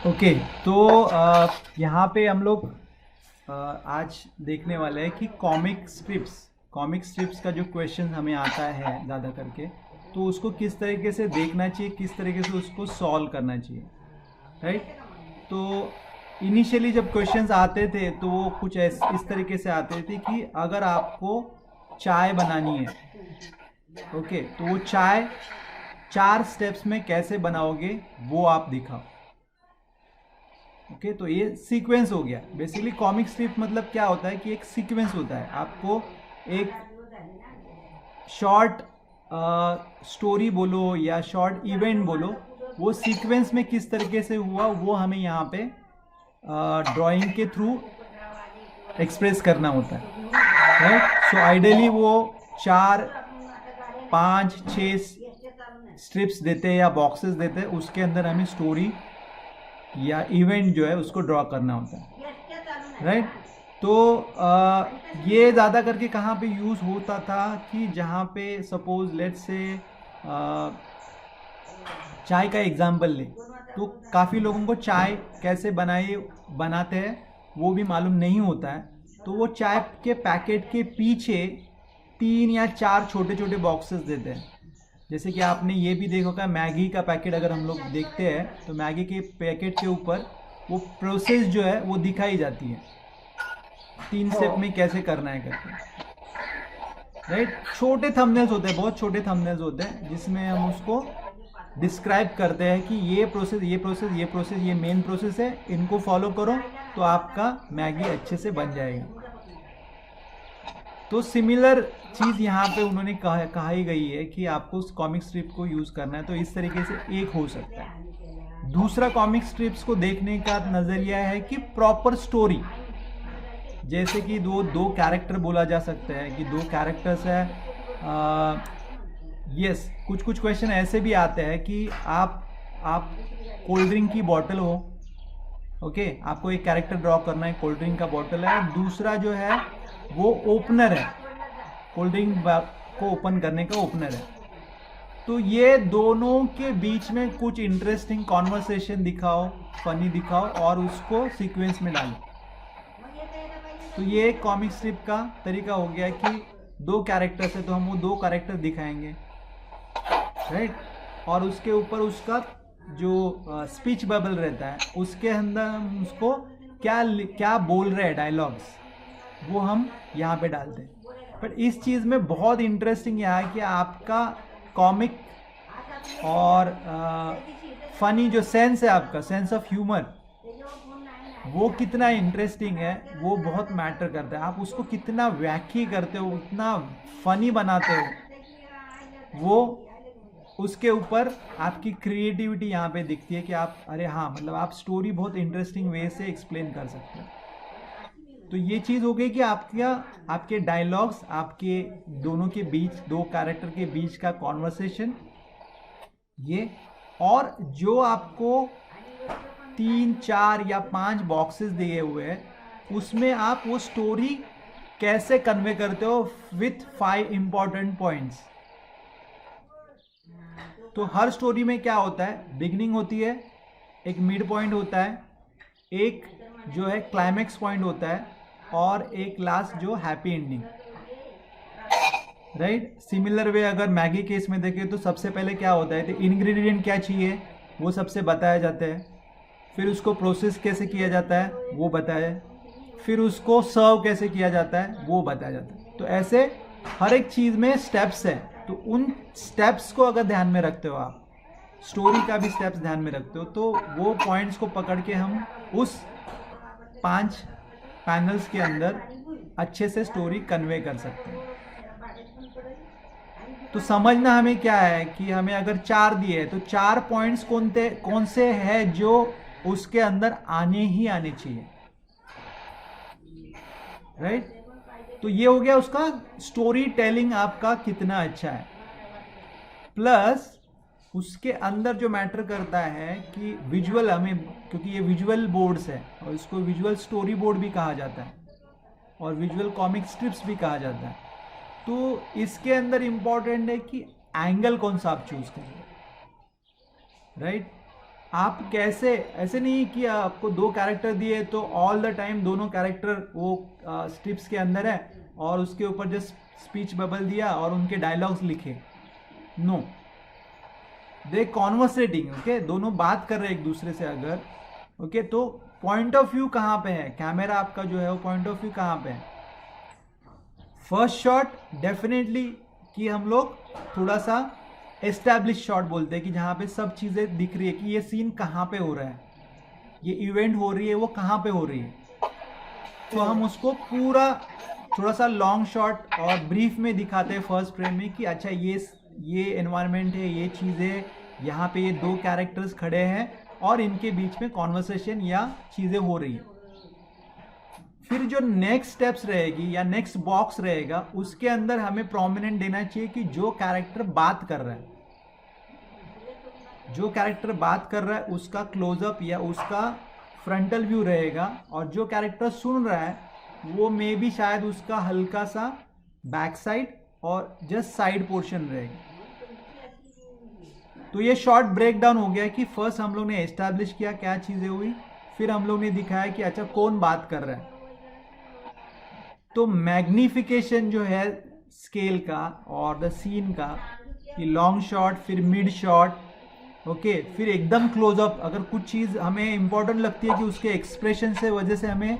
Okay. तो यहाँ पे हम लोग आज देखने वाले हैं कि कॉमिक स्ट्रिप्स का जो क्वेश्चन हमें आता है ज़्यादा करके, तो उसको किस तरीके से देखना चाहिए, किस तरीके से उसको सॉल्व करना चाहिए, राइट। तो इनिशियली जब क्वेश्चंस आते थे तो वो कुछ इस तरीके से आते थे कि अगर आपको चाय बनानी है, ओके, तो वो चाय 4 स्टेप्स में कैसे बनाओगे वो आप दिखाओ। ओके, तो ये सीक्वेंस हो गया। बेसिकली कॉमिक स्ट्रिप मतलब क्या होता है कि एक सीक्वेंस होता है। आपको एक शॉर्ट स्टोरी बोलो या शॉर्ट इवेंट बोलो, वो सीक्वेंस में किस तरीके से हुआ वो हमें यहाँ पे ड्राइंग के थ्रू एक्सप्रेस करना होता है, राइट। सो आइडियली वो 4, 5, 6 स्ट्रिप्स देते हैं या बॉक्सेस देते हैं, उसके अंदर हमें स्टोरी या इवेंट जो है उसको ड्रॉ करना होता है, राइट। तो ये ज़्यादा करके कहाँ पे यूज़ होता था कि जहाँ पे सपोज लेट्स से चाय का एग्जाम्पल ले, तो काफ़ी लोगों को चाय कैसे बनाते हैं वो भी मालूम नहीं होता है। तो वो चाय के पैकेट के पीछे 3 या 4 छोटे छोटे बॉक्सेस देते हैं। जैसे कि आपने ये भी देखा होगा, मैगी का पैकेट अगर हम लोग देखते हैं तो मैगी के पैकेट के ऊपर वो प्रोसेस जो है वो दिखाई जाती है, 3 स्टेप में कैसे करना है करके, राइट। छोटे थंबनेल्स होते हैं, बहुत छोटे थंबनेल्स होते हैं, जिसमें हम उसको डिस्क्राइब करते हैं कि ये प्रोसेस, ये प्रोसेस, ये प्रोसेस, ये मेन प्रोसेस है, इनको फॉलो करो तो आपका मैगी अच्छे से बन जाएगा। तो सिमिलर चीज़ यहाँ पे उन्होंने कहा ही गई है कि आपको उस कॉमिक स्ट्रिप को यूज़ करना है। तो इस तरीके से एक हो सकता है। दूसरा कॉमिक स्ट्रिप्स को देखने का नज़रिया है कि प्रॉपर स्टोरी, जैसे कि दो कैरेक्टर बोला जा सकता है कि 2 कैरेक्टर्स है। यस, कुछ कुछ क्वेश्चन ऐसे भी आते हैं कि आप कोल्ड ड्रिंक की बॉटल हो, ओके, आपको एक कैरेक्टर ड्रॉ करना है, कोल्ड ड्रिंक का बॉटल है, दूसरा जो है वो ओपनर है, कोल्ड ड्रिंक को ओपन करने का ओपनर है। तो ये दोनों के बीच में कुछ इंटरेस्टिंग कॉन्वर्सेशन दिखाओ, फनी दिखाओ और उसको सीक्वेंस में डालो। तो ये एक कॉमिक स्ट्रिप का तरीका हो गया कि 2 कैरेक्टर्स है तो हम वो 2 कैरेक्टर दिखाएंगे, राइट। और उसके ऊपर उसका जो स्पीच बबल रहता है उसके अंदर हम उसको क्या बोल रहे हैं डायलॉग्स, वो हम यहाँ पे डालते हैं। पर इस चीज़ में बहुत इंटरेस्टिंग यह है कि आपका कॉमिक और फनी जो सेंस है, आपका सेंस ऑफ ह्यूमर, वो कितना इंटरेस्टिंग है वो बहुत मैटर करता है। आप उसको कितना व्याख्या करते हो, इतना फनी बनाते हो, वो उसके ऊपर आपकी क्रिएटिविटी यहाँ पे दिखती है कि आप, अरे हाँ, मतलब आप स्टोरी बहुत इंटरेस्टिंग वे से एक्सप्लेन कर सकते हो। तो ये चीज़ हो गई कि आपके डायलॉग्स, आपके दोनों के बीच, 2 कैरेक्टर के बीच का कॉन्वर्सेशन, ये, और जो आपको 3, 4 या 5 बॉक्सेस दिए हुए हैं उसमें आप वो स्टोरी कैसे कन्वे करते हो विथ 5 इंपॉर्टेंट पॉइंट्स। तो हर स्टोरी में क्या होता है, बिगनिंग होती है, एक मिड पॉइंट होता है, एक जो है क्लाइमैक्स पॉइंट होता है, और एक लास्ट जो happy ending, right. Similar way अगर मैगी केस में देखें तो सबसे पहले क्या होता है, तो इंग्रेडिएंट क्या चाहिए वो सबसे बताया जाता है, फिर उसको प्रोसेस कैसे किया जाता है वो बताया, फिर उसको सर्व कैसे किया जाता है वो बताया जाता है। तो ऐसे हर एक चीज़ में स्टेप्स है। तो उन स्टेप्स को अगर ध्यान में रखते हो, आप स्टोरी का भी स्टेप्स ध्यान में रखते हो, तो वो पॉइंट्स को पकड़ के हम उस 5 पैनल्स के अंदर अच्छे से स्टोरी कन्वे कर सकते हैं। तो समझना हमें क्या है कि हमें अगर 4 दिए हैं तो 4 पॉइंट्स कौन से हैं जो उसके अंदर आने ही आने चाहिए, राइट। तो ये हो गया उसका स्टोरी टेलिंग आपका कितना अच्छा है। प्लस उसके अंदर जो मैटर करता है कि विजुअल, हमें, क्योंकि ये विजुअल बोर्ड्स है और इसको विजुअल स्टोरी बोर्ड भी कहा जाता है और विजुअल कॉमिक स्ट्रिप्स भी कहा जाता है। तो इसके अंदर इंपॉर्टेंट है कि एंगल कौन सा आप चूज करें, राइट। आप कैसे, ऐसे नहीं कि आपको 2 कैरेक्टर दिए तो ऑल द टाइम दोनों कैरेक्टर वो स्ट्रिप्स के अंदर है और उसके ऊपर जस्ट स्पीच बबल दिया और उनके डायलॉग्स लिखे। नो, दे कॉन्वर्सेटिंग, ओके, दोनों बात कर रहे हैं एक दूसरे से अगर, ओके, तो पॉइंट ऑफ व्यू कहाँ पे है, कैमरा आपका जो है वो पॉइंट ऑफ व्यू कहाँ पे है। फर्स्ट शॉट डेफिनेटली कि हम लोग थोड़ा सा एस्टैब्लिश शॉट बोलते हैं कि जहाँ पे सब चीज़ें दिख रही है कि ये सीन कहाँ पे हो रहा है, ये इवेंट हो रही है वो कहाँ पे हो रही है। तो हम उसको पूरा थोड़ा सा लॉन्ग शॉट और ब्रीफ में दिखाते हैं फर्स्ट फ्रेम में कि अच्छा ये एनवायरनमेंट है, ये चीज़ें, यहाँ पे ये 2 कैरेक्टर्स खड़े हैं और इनके बीच में कॉन्वर्सेशन या चीज़ें हो रही है। फिर जो नेक्स्ट स्टेप्स रहेगी या नेक्स्ट बॉक्स रहेगा उसके अंदर हमें प्रोमिनेंट देना चाहिए कि जो कैरेक्टर बात कर रहा है, जो कैरेक्टर बात कर रहा है उसका क्लोजअप या उसका फ्रंटल व्यू रहेगा और जो कैरेक्टर सुन रहा है वो मे भी शायद उसका हल्का सा बैक साइड और जस्ट साइड पोर्शन रहेगा। तो ये शॉर्ट ब्रेक डाउन हो गया कि फर्स्ट हम लोग ने एस्टैब्लिश किया क्या चीज़ें हुई, फिर हम लोग ने दिखाया कि अच्छा कौन बात कर रहा है। तो मैग्निफिकेशन जो है स्केल का और द सीन का, कि लॉन्ग शॉट फिर मिड शॉट, ओके, फिर एकदम क्लोजअप। अगर कुछ चीज़ हमें इंपॉर्टेंट लगती है कि उसके एक्सप्रेशन से वजह से हमें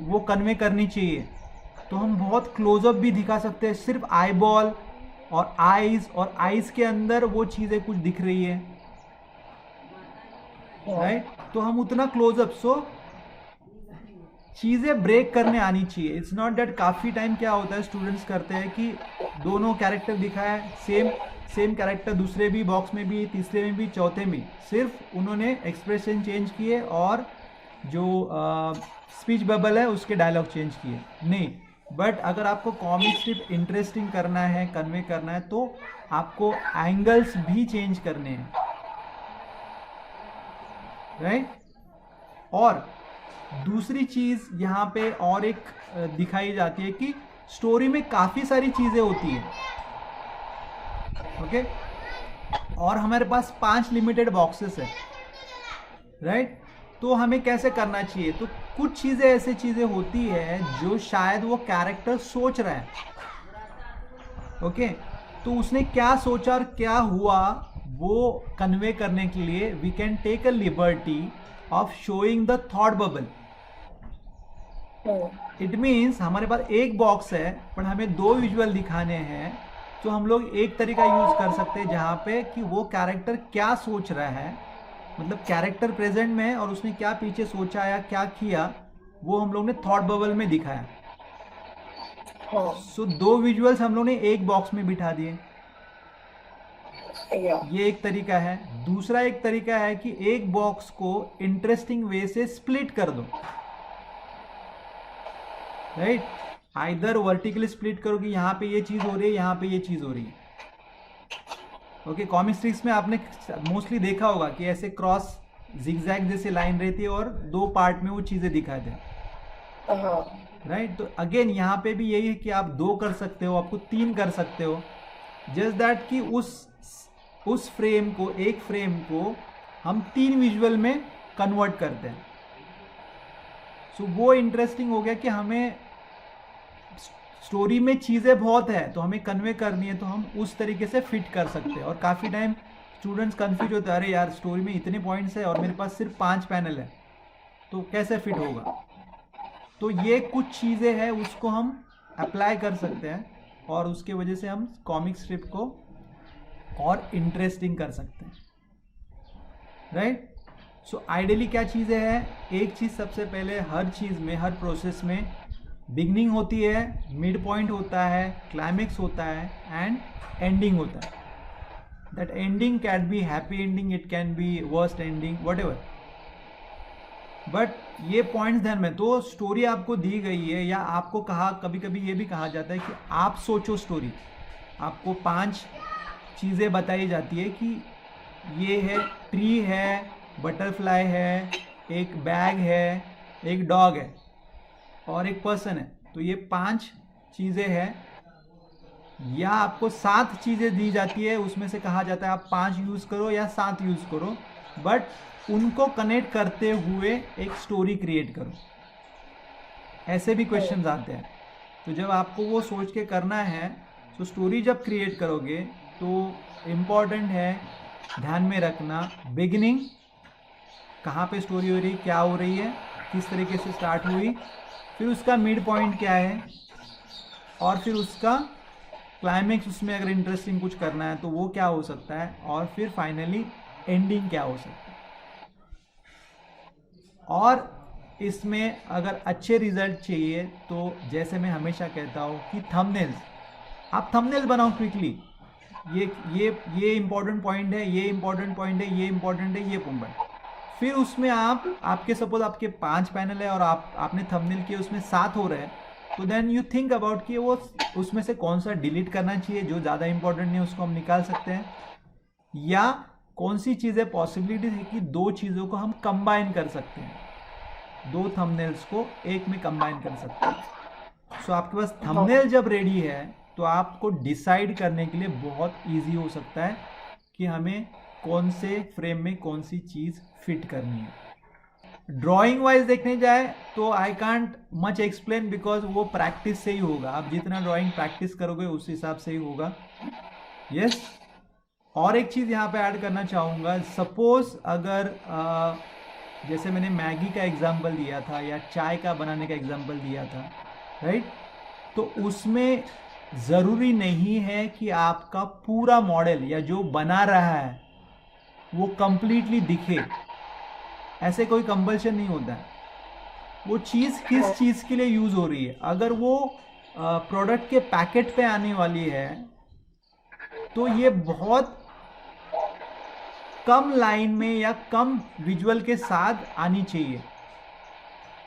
वो कन्वे करनी चाहिए तो हम बहुत क्लोजअप भी दिखा सकते हैं, सिर्फ आई बॉल और आईज के अंदर वो चीज़ें कुछ दिख रही है, राइट, तो हम उतना क्लोजअप। सो चीज़ें ब्रेक करने आनी चाहिए। इट्स नॉट दैट काफ़ी टाइम क्या होता है स्टूडेंट्स करते हैं कि दोनों कैरेक्टर दिखाया, सेम कैरेक्टर दूसरे भी बॉक्स में भी, तीसरे में भी, चौथे में, सिर्फ उन्होंने एक्सप्रेशन चेंज किए और जो स्पीच बबल है उसके डायलॉग चेंज किए। नहीं, बट अगर आपको कॉमिक स्ट्रिप इंटरेस्टिंग करना है, कन्वे करना है, तो आपको एंगल्स भी चेंज करने हैं, राइट। और दूसरी चीज़ यहाँ पे और एक दिखाई जाती है कि स्टोरी में काफ़ी सारी चीज़ें होती हैं, ओके, और हमारे पास 5 लिमिटेड बॉक्सेस है, राइट। तो हमें कैसे करना चाहिए, तो कुछ चीज़ें ऐसी चीज़ें होती है जो शायद वो कैरेक्टर सोच रहा है, ओके, तो उसने क्या सोचा और क्या हुआ वो कन्वे करने के लिए we can take a liberty of showing the thought bubble. It means हमारे पास एक बॉक्स है पर हमें 2 विजुअल दिखाने हैं, तो हम लोग एक तरीका यूज कर सकते हैं जहाँ पे कि वो कैरेक्टर क्या सोच रहा है, मतलब कैरेक्टर प्रेजेंट में है और उसने क्या पीछे सोचा या क्या किया वो हम लोग ने थॉट बबल में दिखाया। सो 2 विजुअल्स हम लोग ने एक बॉक्स में बिठा दिए, ये एक तरीका है। दूसरा एक तरीका है कि एक बॉक्स को इंटरेस्टिंग वे से स्प्लिट कर दो, राइट, आइदर वर्टिकली स्प्लिट करो कि यहाँ पे ये चीज हो रही है, यहाँ पे ये चीज हो रही है, ओके। कॉमिक स्ट्रिप्स में आपने मोस्टली देखा होगा कि ऐसे क्रॉस जिगजैग जैसे लाइन रहती है और 2 पार्ट में वो चीजें दिखाते हैं, राइट। तो अगेन यहाँ पे भी यही है कि आप 2 कर सकते हो, आपको 3 कर सकते हो, जस्ट दैट कि उस फ्रेम को, एक फ्रेम को हम 3 विजुअल में कन्वर्ट करते हैं। सो वो इंटरेस्टिंग हो गया कि हमें स्टोरी में चीज़ें बहुत है तो हमें कन्वे करनी है तो हम उस तरीके से फिट कर सकते हैं। और काफ़ी टाइम स्टूडेंट्स कंफ्यूज होते हैं, अरे यार स्टोरी में इतने पॉइंट्स है और मेरे पास सिर्फ 5 पैनल है तो कैसे फिट होगा। तो ये कुछ चीज़ें हैं उसको हम अप्लाई कर सकते हैं और उसके वजह से हम कॉमिक स्ट्रिप को और इंटरेस्टिंग कर सकते हैं, राइट। सो आइडियली क्या चीज़ें हैं, एक चीज़ सबसे पहले हर चीज़ में, हर प्रोसेस में बिगनिंग होती है, मिड पॉइंट होता है, क्लाइमेक्स होता है एंड एंडिंग होता है। That ending can be happy ending, it can be worst ending, whatever, but ये पॉइंट्स ध्यान में। तो स्टोरी आपको दी गई है या आपको कहा, कभी कभी ये भी कहा जाता है कि आप सोचो स्टोरी, आपको 5 चीज़ें बताई जाती है कि ये है, ट्री है, बटरफ्लाई है, एक बैग है, एक डॉग है और एक पर्सन है। तो ये 5 चीज़ें हैं, या आपको 7 चीज़ें दी जाती है, उसमें से कहा जाता है आप 5 यूज़ करो या 7 यूज़ करो। बट उनको कनेक्ट करते हुए एक स्टोरी क्रिएट करो। ऐसे भी क्वेश्चंस आते हैं। तो जब आपको वो सोच के करना है, तो स्टोरी जब क्रिएट करोगे तो इम्पॉर्टेंट है ध्यान में रखना बिगिनिंग, कहाँ पे स्टोरी हो रही, क्या हो रही है, किस तरीके से स्टार्ट हुई, फिर उसका मिड पॉइंट क्या है, और फिर उसका क्लाइमेक्स, उसमें अगर इंटरेस्टिंग कुछ करना है तो वो क्या हो सकता है, और फिर फाइनली एंडिंग क्या हो सकता है। और इसमें अगर अच्छे रिजल्ट चाहिए तो जैसे मैं हमेशा कहता हूँ कि थंबनेल्स, आप थंबनेल बनाओ क्विकली, ये इंपॉर्टेंट पॉइंट है, ये इंपॉर्टेंट पॉइंट है, ये इंपॉर्टेंट है, ये पॉइंट। फिर उसमें आपके सपोज आपके 5 पैनल है और आपने थंबनेल किए उसमें 7 हो रहे हैं, तो देन यू थिंक अबाउट कि वो उसमें से कौन सा डिलीट करना चाहिए, जो ज़्यादा इंपॉर्टेंट नहीं उसको हम निकाल सकते हैं, या कौन सी चीज़ें पॉसिबिलिटीज है कि 2 चीज़ों को हम कंबाइन कर सकते हैं, 2 थंबनेल्स को एक में कंबाइन कर सकते हैं। सो आपके पास थंबनेल जब रेडी है तो आपको डिसाइड करने के लिए बहुत इजी हो सकता है कि हमें कौन से फ्रेम में कौन सी चीज़ फिट करनी है। ड्राइंग वाइज देखने जाए तो I can't much explain, because वो प्रैक्टिस से ही होगा। आप जितना ड्राइंग प्रैक्टिस करोगे उस हिसाब से ही होगा। यस, और एक चीज़ यहाँ पे ऐड करना चाहूँगा, सपोज अगर जैसे मैंने मैगी का एग्जाम्पल दिया था या चाय का बनाने का एग्जाम्पल दिया था, राइट, तो उसमें ज़रूरी नहीं है कि आपका पूरा मॉडल या जो बना रहा है वो कंप्लीटली दिखे, ऐसे कोई कंपल्शन नहीं होता है। वो चीज़ किस चीज़ के लिए यूज़ हो रही है, अगर वो प्रोडक्ट के पैकेट पे आने वाली है तो ये बहुत कम लाइन में या कम विजुअल के साथ आनी चाहिए।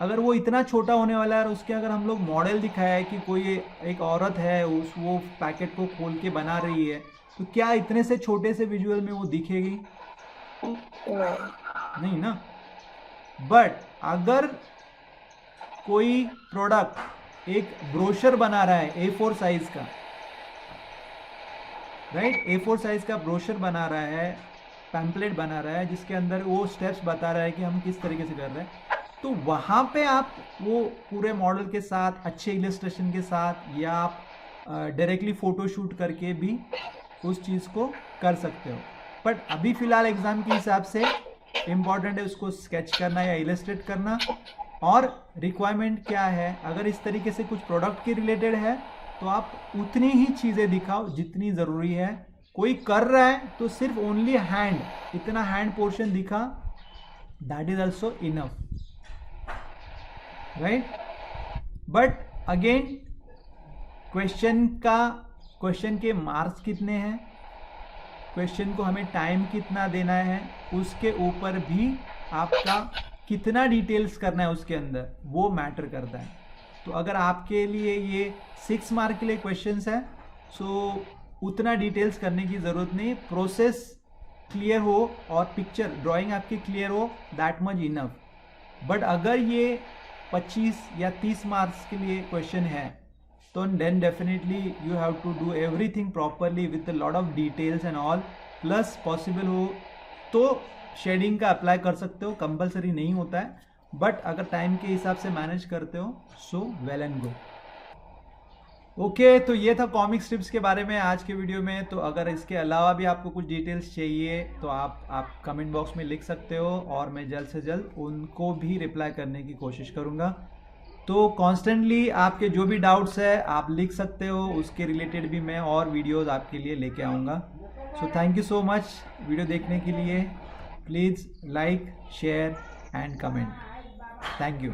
अगर वो इतना छोटा होने वाला है और उसके अगर हम लोग मॉडल दिखाया है कि कोई एक औरत है वो पैकेट को खोल के बना रही है, तो क्या इतने से छोटे से विजुअल में वो दिखेगी? नहीं ना। बट अगर कोई प्रोडक्ट एक ब्रोशर बना रहा है A4 साइज का, राइट, A4 साइज का ब्रोशर बना रहा है, पैम्पलेट बना रहा है, जिसके अंदर वो स्टेप्स बता रहा है कि हम किस तरीके से कर रहे हैं, तो वहाँ पे आप वो पूरे मॉडल के साथ, अच्छे इलस्ट्रेशन के साथ, या आप डायरेक्टली फ़ोटो शूट करके भी उस चीज़ को कर सकते हो। बट अभी फ़िलहाल एग्ज़ाम के हिसाब से इम्पॉर्टेंट है उसको स्केच करना या इलस्ट्रेट करना। और रिक्वायरमेंट क्या है, अगर इस तरीके से कुछ प्रोडक्ट के रिलेटेड है तो आप उतनी ही चीज़ें दिखाओ जितनी ज़रूरी है। कोई कर रहा है तो सिर्फ ओनली हैंड, इतना हैंड पोर्शन दिखा, that is also enough, right. But again question के मार्क्स कितने हैं, क्वेश्चन को हमें टाइम कितना देना है, उसके ऊपर भी आपका कितना डिटेल्स करना है उसके अंदर, वो मैटर करता है। तो अगर आपके लिए ये 6 मार्क के लिए क्वेश्चंस है, सो उतना डिटेल्स करने की ज़रूरत नहीं, प्रोसेस क्लियर हो और पिक्चर ड्राइंग आपकी क्लियर हो, दैट मच इनफ। बट अगर ये 25 या 30 मार्क्स के लिए क्वेश्चन है तो then definitely you have to do everything properly with a lot of details and all. Plus possible हो तो शेडिंग का अप्लाई कर सकते हो, कंपलसरी नहीं होता है, बट अगर टाइम के हिसाब से मैनेज करते हो so well and good. Okay, तो ये था कॉमिक स्ट्रिप्स के बारे में आज के वीडियो में। तो अगर इसके अलावा भी आपको कुछ डिटेल्स चाहिए तो आप कमेंट बॉक्स में लिख सकते हो और मैं जल्द से जल्द उनको भी रिप्लाई करने की कोशिश करूँगा। तो कॉन्स्टेंटली आपके जो भी डाउट्स है आप लिख सकते हो, उसके रिलेटेड भी मैं और वीडियोज़ आपके लिए लेके आऊँगा। So thank you so much video देखने के लिए। Please like, share and comment. Thank you.